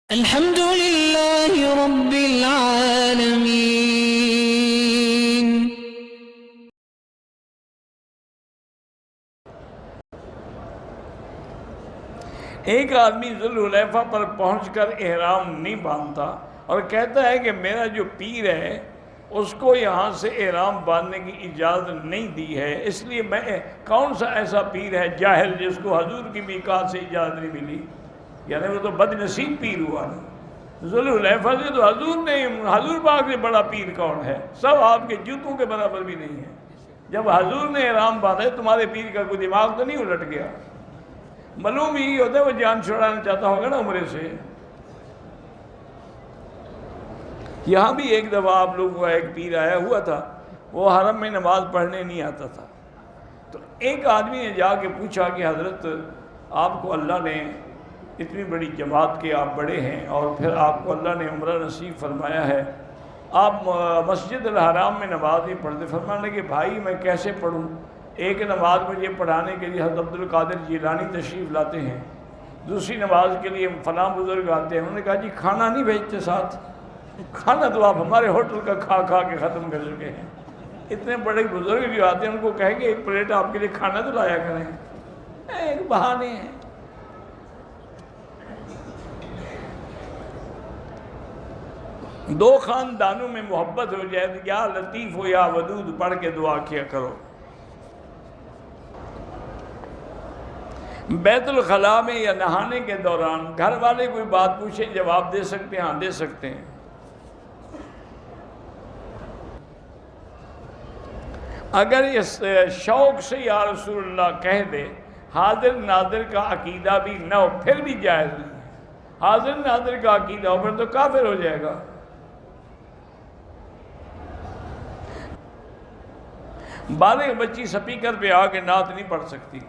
الحمد لله رب العالمين. ایک آدمی ذوالحلیفہ پر پہنچ کر احرام نہیں باندھتا اور کہتا ہے کہ میرا جو پیر ہے اس کو یہاں سے احرام باندھنے کی اجازت نہیں دی ہے، اس لیے میں کون سا ایسا پیر ہے جاہل جس کو حضور کی میقات سے اجازت نہیں ملی؟ یعنی وہ تو بد نصیب پیر ہوا نا۔ ذوالحلیفہ سے تو حضور پاک سے بڑا پیر کون ہے؟ سب آپ کے جوتوں کے برابر بھی نہیں ہے۔ جب حضور نے احرام باندھا تمہارے پیر کا کوئی دماغ تو نہیں الٹ گیا؟ معلوم ہی ہوتا ہے وہ جان چھڑانا چاہتا ہوگا نا عمرے سے۔ یہاں بھی ایک دفعہ آپ لوگوں کا ایک پیر آیا ہوا تھا، وہ حرم میں نماز پڑھنے نہیں آتا تھا، تو ایک آدمی نے جا کے پوچھا کہ حضرت آپ کو اللہ نے اتنی بڑی جماعت کے آپ بڑے ہیں اور پھر آپ کو اللہ نے عمرہ نصیب فرمایا ہے، آپ مسجد الحرام میں نماز نہیں پڑھتے؟ فرمانے کہ بھائی میں کیسے پڑھوں؟ ایک نماز مجھے پڑھانے کے لیے حضرت عبدالقادر جیلانی تشریف لاتے ہیں، دوسری نماز کے لیے فلاں بزرگ آتے ہیں۔ انہوں نے کہا جی کھانا نہیں بھیجتے ساتھ؟ کھانا تو آپ ہمارے ہوٹل کا کھا کھا کے ختم کر چکے ہیں۔ اتنے بڑے بزرگ جو آتے ہیں ان کو کہیں گے ایک پلیٹ آپ کے لیے کھانا تو لایا کریں، ایک بہانے ہیں۔ دو خاندانوں میں محبت ہو جائے تو یا لطیف ہو یا ودود پڑھ کے دعا کیا کرو۔ بیت الخلاء میں یا نہانے کے دوران گھر والے کوئی بات پوچھیں جواب دے سکتے ہیں؟ ہاں دے سکتے ہیں۔ اگر اس شوق سے یا رسول اللہ کہہ دے، حاضر ناظر کا عقیدہ بھی نہ ہو پھر بھی جائز نہیں ہے۔ حاضر ناظر کا عقیدہ ہو پھر تو کافر ہو جائے گا۔ بالغ بچی سپیکر پہ آ کے نعت نہیں پڑھ سکتی۔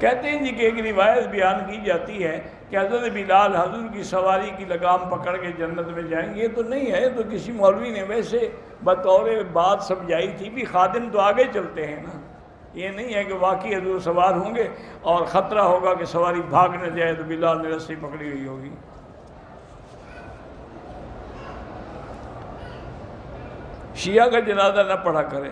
کہتے ہیں جی کہ ایک روایت بیان کی جاتی ہے کہ حضرت بلال حضور کی سواری کی لگام پکڑ کے جنت میں جائیں گے۔ یہ تو نہیں ہے، تو کسی مولوی نے ویسے بطور بات سمجھائی تھی بھی، خادم تو آگے چلتے ہیں نا، یہ نہیں ہے کہ واقعی حضور سوار ہوں گے اور خطرہ ہوگا کہ سواری بھاگ نہ جائے تو بلال نے رسی پکڑی ہوئی ہوگی۔ شیعہ کا جنازہ نہ پڑھا کریں۔